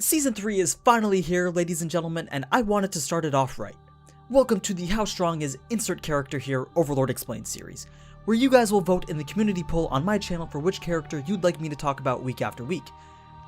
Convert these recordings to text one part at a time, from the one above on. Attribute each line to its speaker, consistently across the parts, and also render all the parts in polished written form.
Speaker 1: Season 3 is finally here, ladies and gentlemen, and I wanted to start it off right. Welcome to the How Strong is Insert Character Here Overlord Explained Series, where you guys will vote in the community poll on my channel for which character you'd like me to talk about week after week.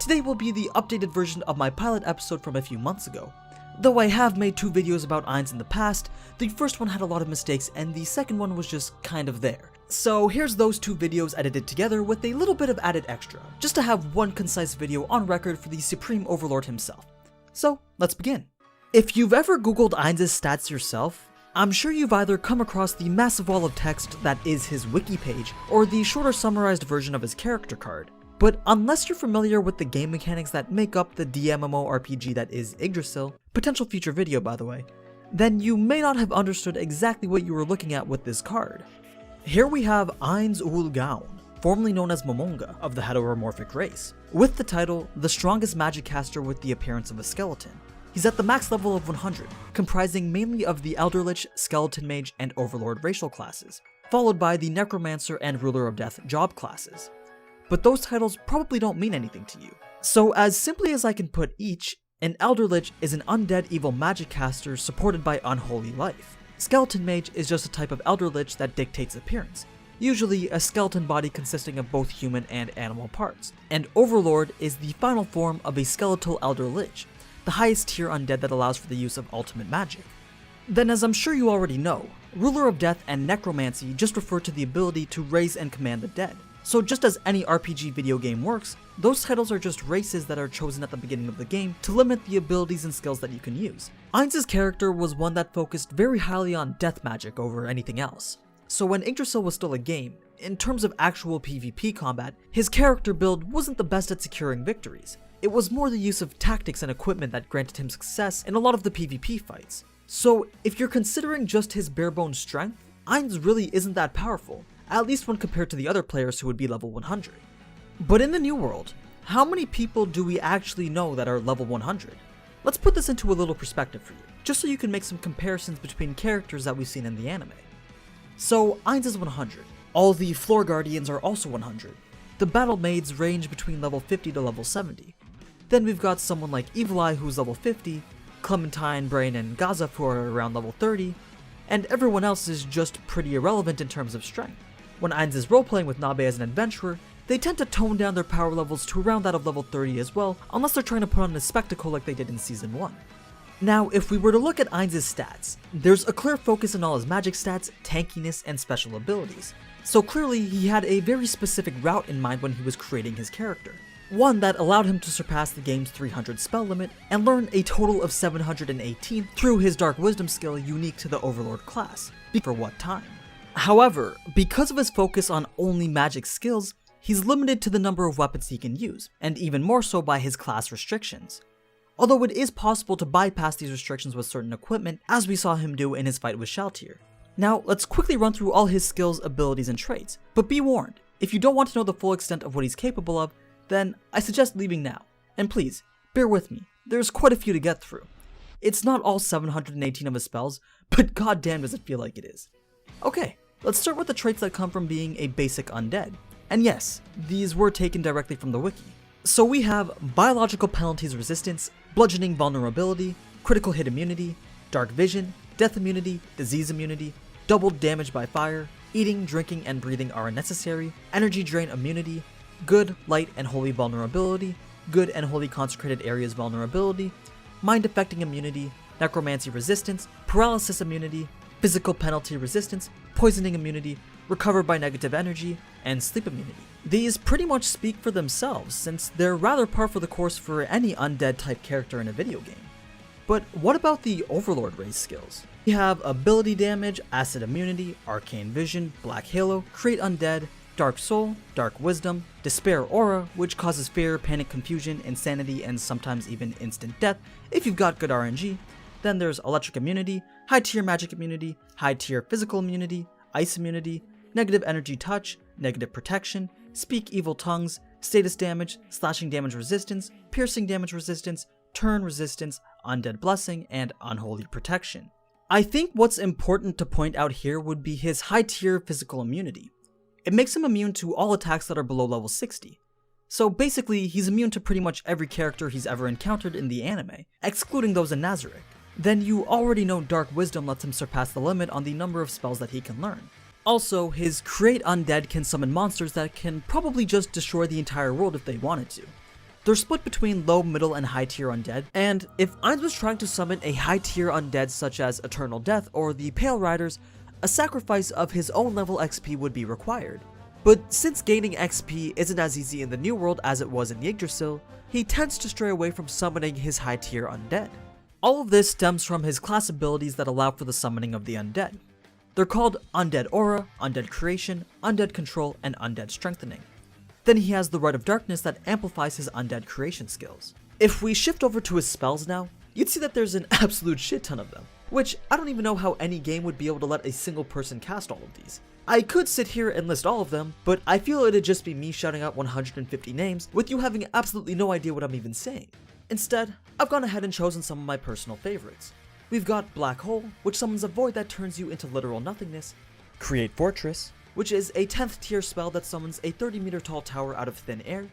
Speaker 1: Today will be the updated version of my pilot episode from a few months ago. Though I have made 2 videos about Ainz in the past, the first one had a lot of mistakes and the second one was just kind of there. So here's those 2 videos edited together with a little bit of added extra, just to have one concise video on record for the Supreme Overlord himself. So let's begin. If you've ever googled Ainz's stats yourself, I'm sure you've either come across the massive wall of text that is his wiki page, or the shorter summarized version of his character card. But unless you're familiar with the game mechanics that make up the DMMORPG that is Yggdrasil, potential future video by the way, then you may not have understood exactly what you were looking at with this card. Here we have Ainz Ooal Gown, formerly known as Momonga of the heteromorphic race, with the title The Strongest Magic Caster with the Appearance of a Skeleton. He's at the max level of 100, comprising mainly of the Elder Lich, Skeleton Mage, and Overlord racial classes, followed by the Necromancer and Ruler of Death job classes. But those titles probably don't mean anything to you. So as simply as I can put each, an Elder Lich is an undead evil magic caster supported by unholy life. Skeleton Mage is just a type of Elder Lich that dictates appearance, usually a skeleton body consisting of both human and animal parts. And Overlord is the final form of a skeletal Elder Lich, the highest tier undead that allows for the use of ultimate magic. Then, as I'm sure you already know, Ruler of Death and Necromancy just refer to the ability to raise and command the dead. So just as any RPG video game works, those titles are just races that are chosen at the beginning of the game to limit the abilities and skills that you can use. Ainz's character was one that focused very highly on death magic over anything else. So when Yggdrasil was still a game, in terms of actual PvP combat, his character build wasn't the best at securing victories. It was more the use of tactics and equipment that granted him success in a lot of the PvP fights. So if you're considering just his bare-bones strength, Ainz really isn't that powerful, at least when compared to the other players who would be level 100. But in the new world, how many people do we actually know that are level 100? Let's put this into a little perspective for you, just so you can make some comparisons between characters that we've seen in the anime. So Ainz is 100. All the Floor Guardians are also 100. The Battle Maids range between level 50 to level 70. Then we've got someone like Evil Eye who's level 50, Clementine, Brain, and Gazaf who are around level 30, and everyone else is just pretty irrelevant in terms of strength. When Ainz is roleplaying with Nabe as an adventurer, they tend to tone down their power levels to around that of level 30 as well, unless they're trying to put on a spectacle like they did in Season 1. Now, if we were to look at Ainz's stats, there's a clear focus on all his magic stats, tankiness, and special abilities. So clearly, he had a very specific route in mind when he was creating his character. One that allowed him to surpass the game's 300 spell limit and learn a total of 718 through his Dark Wisdom skill unique to the Overlord class. For what time? However, because of his focus on only magic skills, he's limited to the number of weapons he can use, and even more so by his class restrictions. Although it is possible to bypass these restrictions with certain equipment, as we saw him do in his fight with Shaltir. Now, let's quickly run through all his skills, abilities, and traits, but be warned, if you don't want to know the full extent of what he's capable of, then I suggest leaving now. And please, bear with me, there's quite a few to get through. It's not all 718 of his spells, but goddamn does it feel like it is. Okay, let's start with the traits that come from being a basic undead. And yes, these were taken directly from the wiki. So we have biological penalties resistance, bludgeoning vulnerability, critical hit immunity, dark vision, death immunity, disease immunity, doubled damage by fire, eating, drinking, and breathing are unnecessary, energy drain immunity, good, light, and holy vulnerability, good and holy consecrated areas vulnerability, mind affecting immunity, necromancy resistance, paralysis immunity, physical penalty resistance, poisoning immunity, recover by negative energy, and sleep immunity. These pretty much speak for themselves since they're rather par for the course for any undead type character in a video game. But what about the Overlord race skills? We have ability damage, acid immunity, arcane vision, black halo, create undead, dark soul, dark wisdom, despair aura, which causes fear, panic, confusion, insanity, and sometimes even instant death if you've got good RNG. Then there's electric immunity, high tier magic immunity, high tier physical immunity, ice immunity, negative energy touch, negative protection, speak evil tongues, status damage, slashing damage resistance, piercing damage resistance, turn resistance, undead blessing, and unholy protection. I think what's important to point out here would be his high tier physical immunity. It makes him immune to all attacks that are below level 60. So basically, he's immune to pretty much every character he's ever encountered in the anime, excluding those in Nazarick. Then you already know Dark Wisdom lets him surpass the limit on the number of spells that he can learn. Also, his Create Undead can summon monsters that can probably just destroy the entire world if they wanted to. They're split between low, middle, and high tier undead, and if Ainz was trying to summon a high tier undead such as Eternal Death or the Pale Riders, a sacrifice of his own level XP would be required. But since gaining XP isn't as easy in the New World as it was in Yggdrasil, he tends to stray away from summoning his high tier undead. All of this stems from his class abilities that allow for the summoning of the undead. They're called Undead Aura, Undead Creation, Undead Control, and Undead Strengthening. Then he has the Rite of Darkness that amplifies his undead creation skills. If we shift over to his spells now, you'd see that there's an absolute shit ton of them, which I don't even know how any game would be able to let a single person cast all of these. I could sit here and list all of them, but I feel it'd just be me shouting out 150 names with you having absolutely no idea what I'm even saying. Instead, I've gone ahead and chosen some of my personal favorites. We've got Black Hole, which summons a void that turns you into literal nothingness. Create Fortress, which is a 10th tier spell that summons a 30-meter tall tower out of thin air.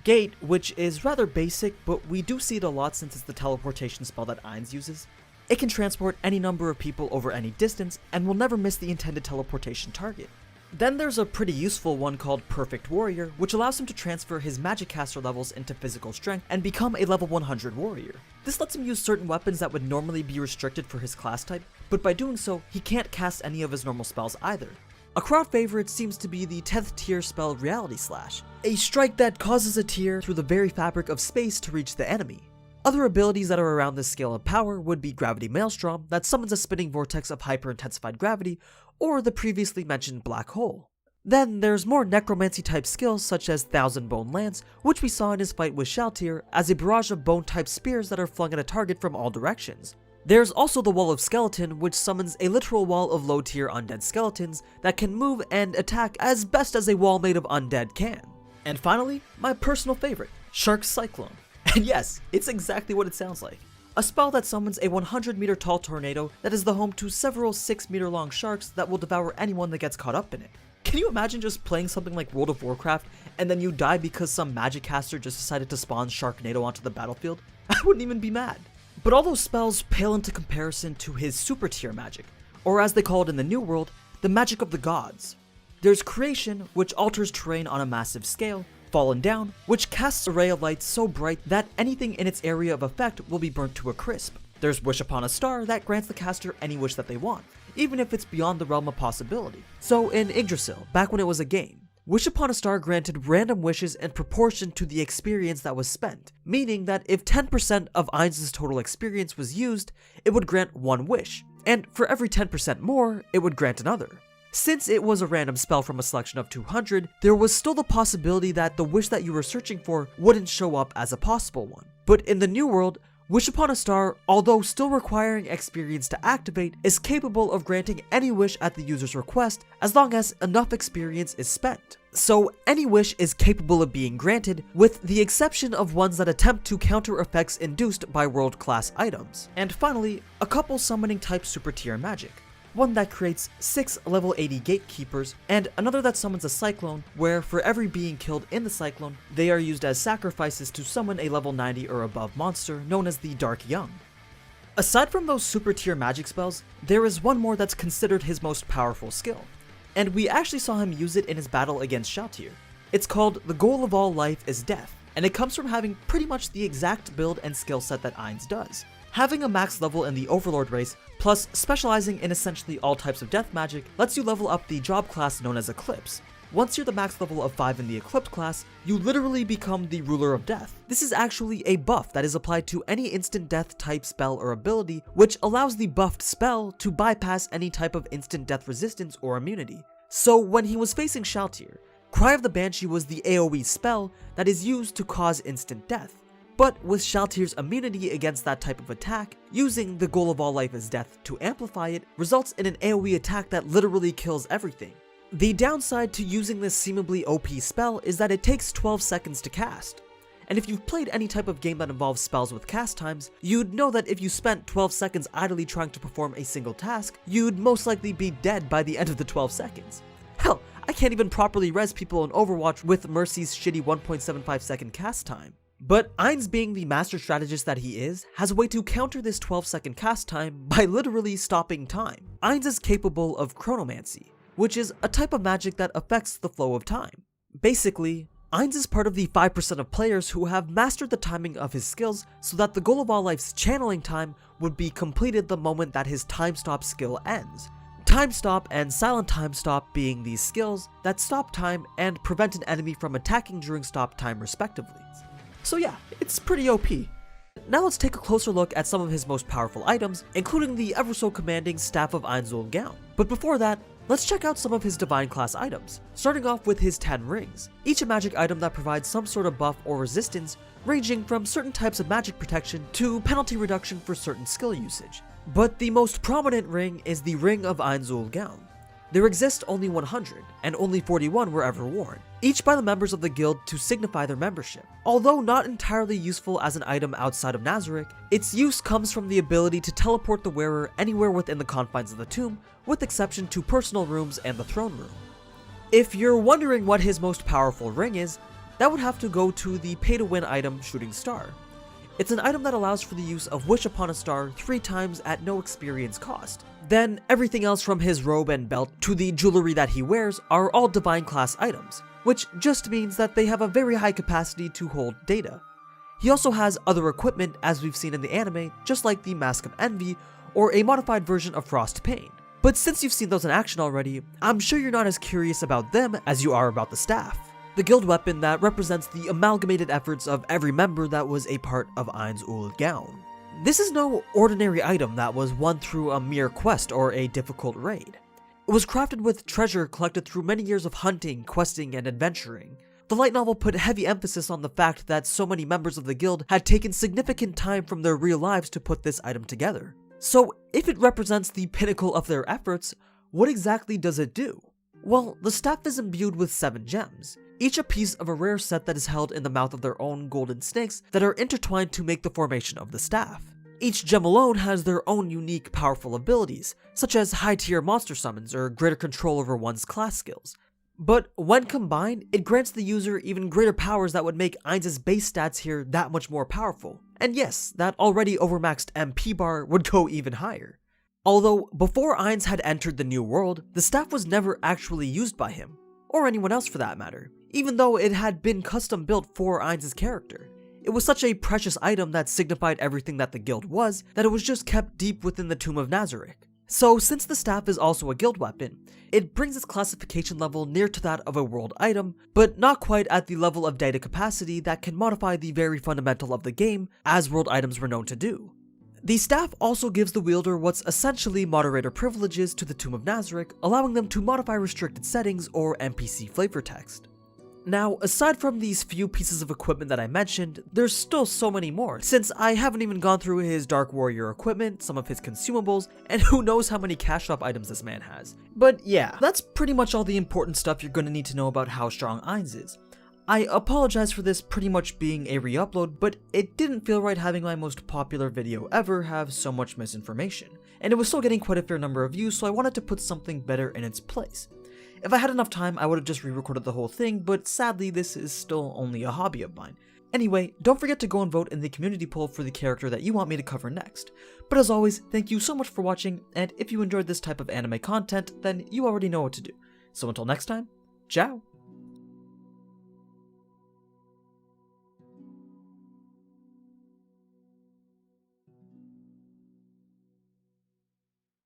Speaker 1: Gate, which is rather basic, but we do see it a lot since it's the teleportation spell that Ainz uses. It can transport any number of people over any distance, and will never miss the intended teleportation target. Then there's a pretty useful one called Perfect Warrior, which allows him to transfer his magic caster levels into physical strength and become a level 100 warrior. This lets him use certain weapons that would normally be restricted for his class type, but by doing so, he can't cast any of his normal spells either. A crowd favorite seems to be the 10th tier spell Reality Slash, a strike that causes a tear through the very fabric of space to reach the enemy. Other abilities that are around this scale of power would be Gravity Maelstrom, that summons a spinning vortex of hyper-intensified gravity, or the previously mentioned Black Hole. Then there's more necromancy type skills such as Thousand Bone Lance, which we saw in his fight with Shaltir as a barrage of bone type spears that are flung at a target from all directions. There's also the Wall of Skeleton, which summons a literal wall of low tier undead skeletons that can move and attack as best as a wall made of undead can. And finally, my personal favorite, Shark Cyclone. And yes, it's exactly what it sounds like. A spell that summons a 100-meter tall tornado that is the home to several 6-meter long sharks that will devour anyone that gets caught up in it. Can you imagine just playing something like World of Warcraft and then you die because some magic caster just decided to spawn Sharknado onto the battlefield? I wouldn't even be mad. But all those spells pale into comparison to his super tier magic, or as they call it in the New World, the magic of the gods. There's Creation, which alters terrain on a massive scale, Fallen Down, which casts a ray of light so bright that anything in its area of effect will be burnt to a crisp. There's Wish Upon a Star that grants the caster any wish that they want, even if it's beyond the realm of possibility. So in Yggdrasil, back when it was a game, Wish Upon a Star granted random wishes in proportion to the experience that was spent, meaning that if 10% of Ainz's total experience was used, it would grant one wish, and for every 10% more, it would grant another. Since it was a random spell from a selection of 200, there was still the possibility that the wish that you were searching for wouldn't show up as a possible one. But in the New World, Wish Upon a Star, although still requiring experience to activate, is capable of granting any wish at the user's request as long as enough experience is spent. So any wish is capable of being granted, with the exception of ones that attempt to counter effects induced by world-class items. And finally, a couple summoning type super tier magic. One that creates 6 level 80 gatekeepers, and another that summons a Cyclone, where for every being killed in the Cyclone, they are used as sacrifices to summon a level 90 or above monster known as the Dark Young. Aside from those super tier magic spells, there is one more that's considered his most powerful skill, and we actually saw him use it in his battle against Shaltir. It's called The Goal of All Life is Death, and it comes from having pretty much the exact build and skill set that Ainz does. Having a max level in the Overlord race, plus specializing in essentially all types of death magic, lets you level up the job class known as Eclipse. Once you're the max level of 5 in the Eclipse class, you literally become the ruler of death. This is actually a buff that is applied to any instant death type spell or ability, which allows the buffed spell to bypass any type of instant death resistance or immunity. So when he was facing Shaltir, Cry of the Banshee was the AoE spell that is used to cause instant death. But with Shaltir's immunity against that type of attack, using the Goal of All Life is Death to amplify it results in an AoE attack that literally kills everything. The downside to using this seemingly OP spell is that it takes 12 seconds to cast. And if you've played any type of game that involves spells with cast times, you'd know that if you spent 12 seconds idly trying to perform a single task, you'd most likely be dead by the end of the 12 seconds. Hell, I can't even properly res people in Overwatch with Mercy's shitty 1.75 second cast time. But Ainz, being the master strategist that he is, has a way to counter this 12-second cast time by literally stopping time. Ainz is capable of Chronomancy, which is a type of magic that affects the flow of time. Basically, Ainz is part of the 5% of players who have mastered the timing of his skills so that the goal of all life's channeling time would be completed the moment that his time stop skill ends. Time stop and silent time stop being these skills that stop time and prevent an enemy from attacking during stop time respectively. So yeah, it's pretty OP. Now let's take a closer look at some of his most powerful items, including the ever so commanding Staff of Ainz Ooal Gown. But before that, let's check out some of his divine class items, starting off with his 10 rings, each a magic item that provides some sort of buff or resistance, ranging from certain types of magic protection to penalty reduction for certain skill usage. But the most prominent ring is the Ring of Ainz Ooal Gown. There exist only 100, and only 41 were ever worn, each by the members of the guild to signify their membership. Although not entirely useful as an item outside of Nazarick, its use comes from the ability to teleport the wearer anywhere within the confines of the tomb, with exception to personal rooms and the throne room. If you're wondering what his most powerful ring is, that would have to go to the pay-to-win item Shooting Star. It's an item that allows for the use of Wish Upon a Star 3 times at no experience cost. Then everything else from his robe and belt to the jewelry that he wears are all divine class items, which just means that they have a very high capacity to hold data. He also has other equipment as we've seen in the anime, just like the Mask of Envy or a modified version of Frost Pain. But since you've seen those in action already, I'm sure you're not as curious about them as you are about the staff, the guild weapon that represents the amalgamated efforts of every member that was a part of Ainz Ooal Gown. This is no ordinary item that was won through a mere quest or a difficult raid. It was crafted with treasure collected through many years of hunting, questing, and adventuring. The light novel put heavy emphasis on the fact that so many members of the guild had taken significant time from their real lives to put this item together. So if it represents the pinnacle of their efforts, what exactly does it do? Well, the staff is imbued with 7 gems, each a piece of a rare set that is held in the mouth of their own golden snakes that are intertwined to make the formation of the staff. Each gem alone has their own unique powerful abilities, such as high-tier monster summons or greater control over one's class skills. But when combined, it grants the user even greater powers that would make Ainz's base stats here that much more powerful. And yes, that already overmaxed MP bar would go even higher. Although, before Ainz had entered the new world, the staff was never actually used by him, or anyone else for that matter, even though it had been custom built for Ainz's character. It was such a precious item that signified everything that the guild was, that it was just kept deep within the Tomb of Nazarick. So since the staff is also a guild weapon, it brings its classification level near to that of a world item, but not quite at the level of data capacity that can modify the very fundamental of the game, as world items were known to do. The staff also gives the wielder what's essentially moderator privileges to the Tomb of Nazarick, allowing them to modify restricted settings or NPC flavor text. Now, aside from these few pieces of equipment that I mentioned, there's still so many more, since I haven't even gone through his Dark Warrior equipment, some of his consumables, and who knows how many cash shop items this man has. But yeah, that's pretty much all the important stuff you're going to need to know about how strong Ainz is. I apologize for this pretty much being a re-upload, but it didn't feel right having my most popular video ever have so much misinformation, and it was still getting quite a fair number of views, so I wanted to put something better in its place. If I had enough time, I would have just re-recorded the whole thing, but sadly this is still only a hobby of mine. Anyway, don't forget to go and vote in the community poll for the character that you want me to cover next. But as always, thank you so much for watching, and if you enjoyed this type of anime content, then you already know what to do. So until next time, ciao!